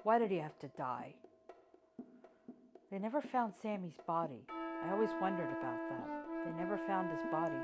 Why did he have to die? They never found Sammy's body. I always wondered about that. They never found his body.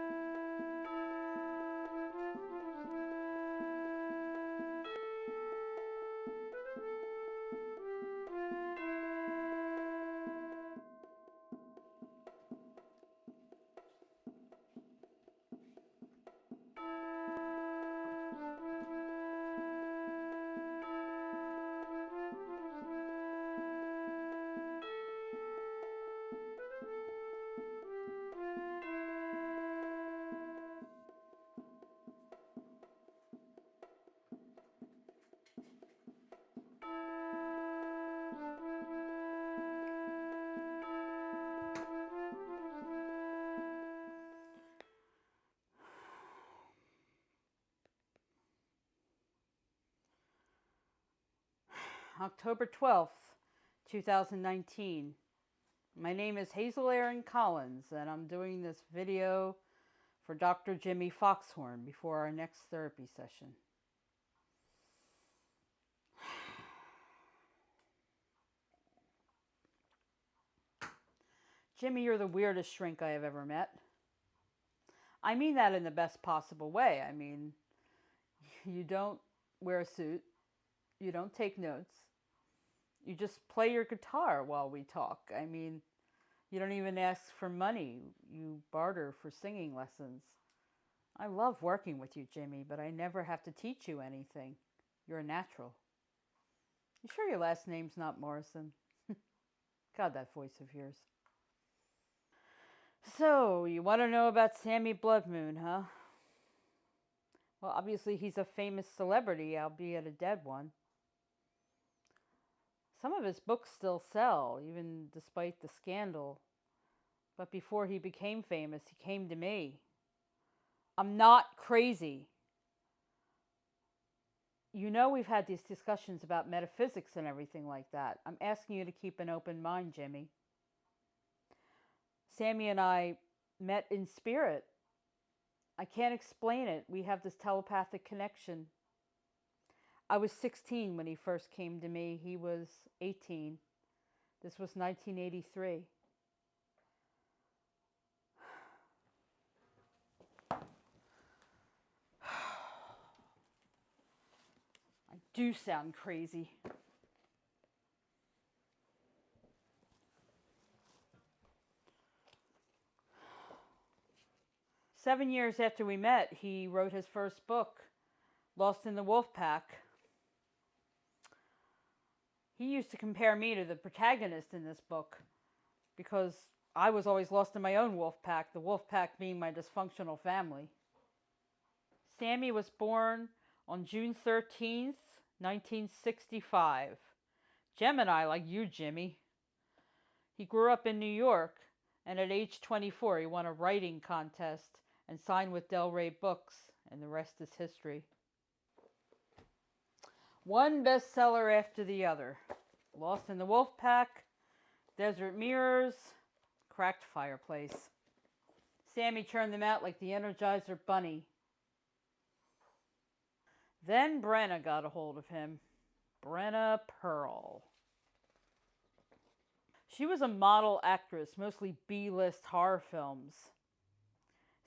October 12th, 2019. My name is Hazel Erin Collins, and I'm doing this video for Dr. Jimmy Foxhorn before our next therapy session. Jimmy, you're the weirdest shrink I have ever met. I mean that in the best possible way. I mean, you don't wear a suit. You don't take notes. You just play your guitar while we talk. I mean, you don't even ask for money. You barter for singing lessons. I love working with you, Jimmy, but I never have to teach you anything. You're a natural. You sure your last name's not Morrison? God, that voice of yours. So, you want to know about Sammy Blood Moon, huh? Well, obviously he's a famous celebrity, albeit a dead one. Some of his books still sell, even despite the scandal. But before he became famous, he came to me. I'm not crazy. You know we've had these discussions about metaphysics and everything like that. I'm asking you to keep an open mind, Jimmy. Sammy and I met in spirit. I can't explain it. We have this telepathic connection. I was 16 when he first came to me. He was 18. This was 1983. I do sound crazy. Seven years after we met, he wrote his first book, Lost in the Wolf Pack. He used to compare me to the protagonist in this book because I was always lost in my own wolf pack, the wolf pack being my dysfunctional family. Sammy was born on June 13th, 1965. Gemini, like you, Jimmy. He grew up in New York, and at age 24, he won a writing contest and signed with Del Rey Books, and the rest is history. One bestseller after the other. Lost in the Wolf Pack, Desert Mirrors, Cracked Fireplace. Sammy churned them out like the Energizer Bunny. Then Brenna got a hold of him. Brenna Pearl. She was a model actress, mostly B-list horror films.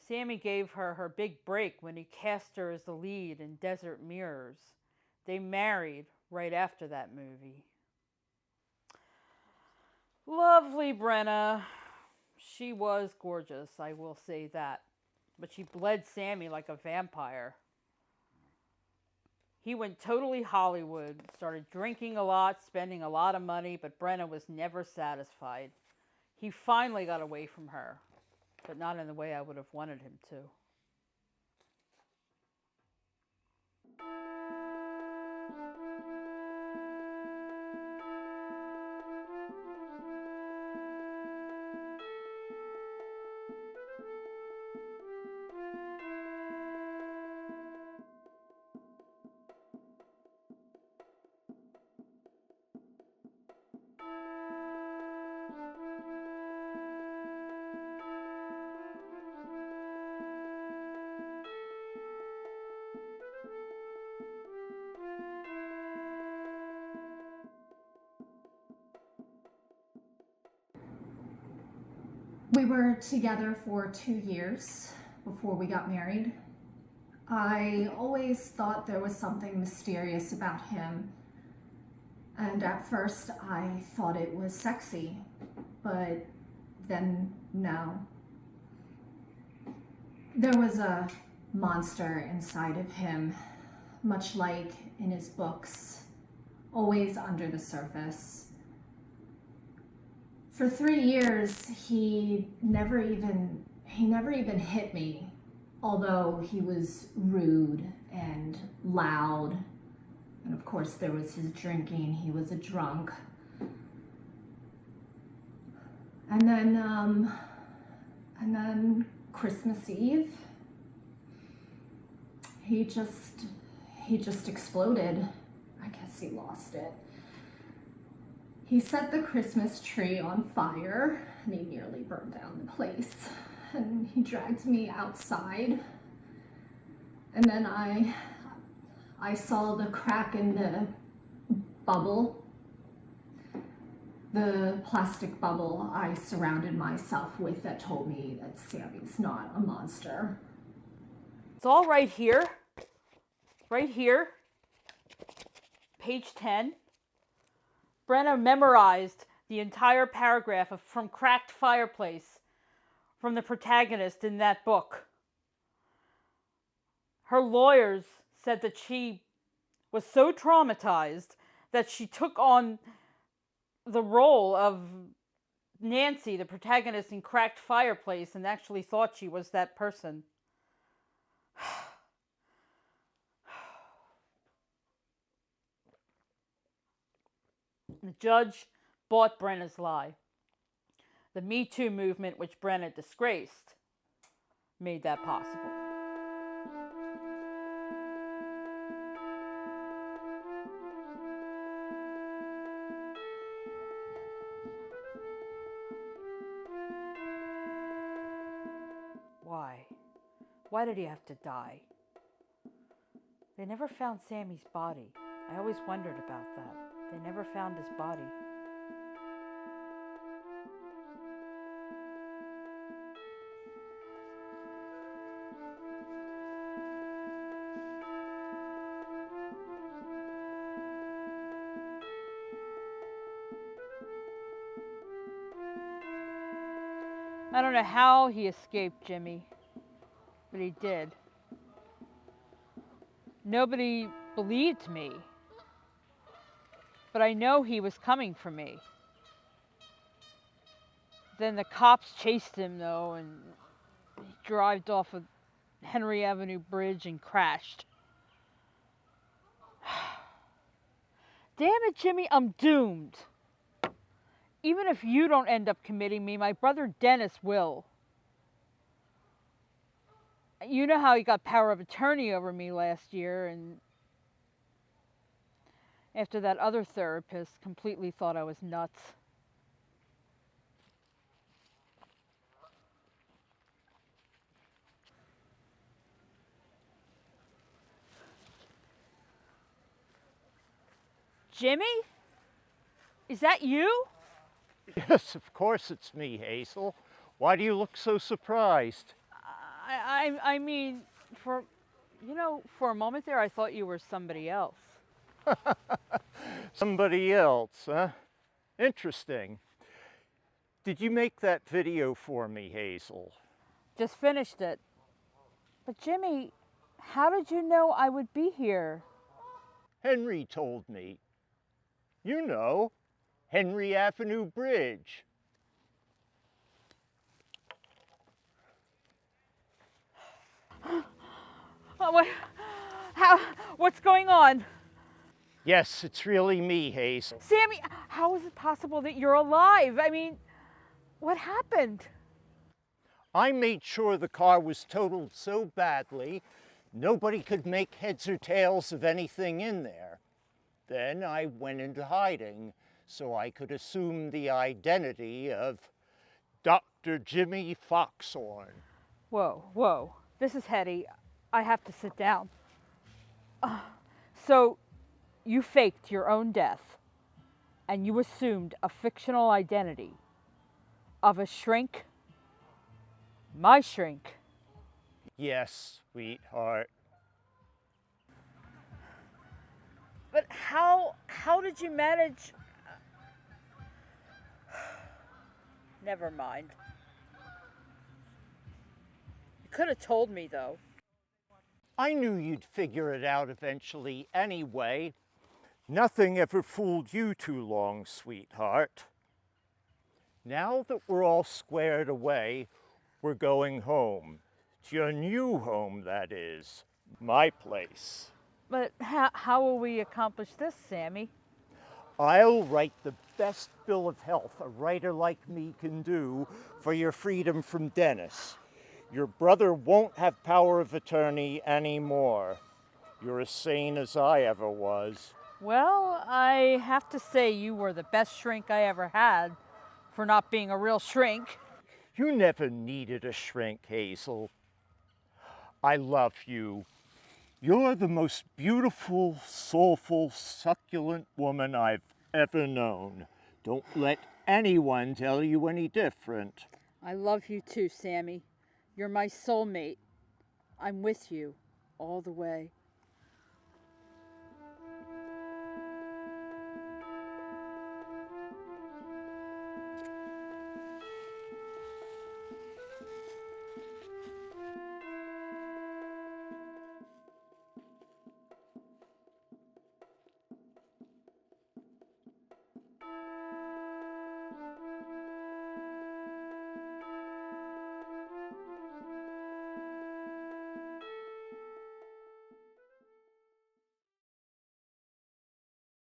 Sammy gave her her big break when he cast her as the lead in Desert Mirrors. They married right after that movie. Lovely Brenna. She was gorgeous, I will say that. But she bled Sammy like a vampire. He went totally Hollywood, started drinking a lot, spending a lot of money, but Brenna was never satisfied. He finally got away from her, but not in the way I would have wanted him to. We were together for 2 years before we got married. I always thought there was something mysterious about him. And at first I thought it was sexy, but then no. There was a monster inside of him, much like in his books, always under the surface. For 3 years, he never even hit me, although he was rude and loud. And of course there was his drinking, he was a drunk. And then Christmas Eve, he just exploded. I guess he lost it. He set the Christmas tree on fire and he nearly burned down the place. And he dragged me outside. And then I saw the crack in the bubble, the plastic bubble I surrounded myself with that told me that Sammy's not a monster. It's all right here. Right here. Page 10. Brenna memorized the entire paragraph of From Cracked Fireplace from the protagonist in that book. Her lawyers said that she was so traumatized that she took on the role of Nancy, the protagonist in Cracked Fireplace, and actually thought she was that person. The judge bought Brenna's lie. The Me Too movement, which Brenna disgraced, made that possible. Why? Why did he have to die? They never found Sammy's body. I always wondered about that. They never found his body. I don't know how he escaped Jimmy, but he did. Nobody believed me, but I know he was coming for me. Then the cops chased him, though, and he drove off of Henry Avenue Bridge and crashed. Damn it, Jimmy, I'm doomed. Even if you don't end up committing me, my brother Dennis will. You know how he got power of attorney over me last year, and after that other therapist completely thought I was nuts. Jimmy? Is that you? Yes, of course it's me, Hazel. Why do you look so surprised? I mean, for a moment there, I thought you were somebody else. Somebody else, huh? Interesting. Did you make that video for me, Hazel? Just finished it. But Jimmy, how did you know I would be here? Henry told me. You know, Henry Avenue Bridge. What's going on? Yes, it's really me, Hazel. Sammy, how is it possible that you're alive? I mean, what happened? I made sure the car was totaled so badly, nobody could make heads or tails of anything in there. Then I went into hiding so I could assume the identity of Dr. Jimmy Foxhorn. Whoa. This is heady. I have to sit down. So, you faked your own death, and you assumed a fictional identity of a shrink My shrink. Yes, sweetheart. But how did you manage? Never mind. You could have told me though. I knew you'd figure it out eventually anyway. Nothing ever fooled you too long, sweetheart. Now that we're all squared away, we're going home. To your new home, that is. My place. But how will we accomplish this, Sammy? I'll write the best bill of health a writer like me can do for your freedom from Dennis. Your brother won't have power of attorney anymore. You're as sane as I ever was. Well, I have to say you were the best shrink I ever had for not being a real shrink. You never needed a shrink, Hazel. I love you. You're the most beautiful, soulful, succulent woman I've ever known. Don't let anyone tell you any different. I love you too, Sammy. You're my soulmate. I'm with you all the way.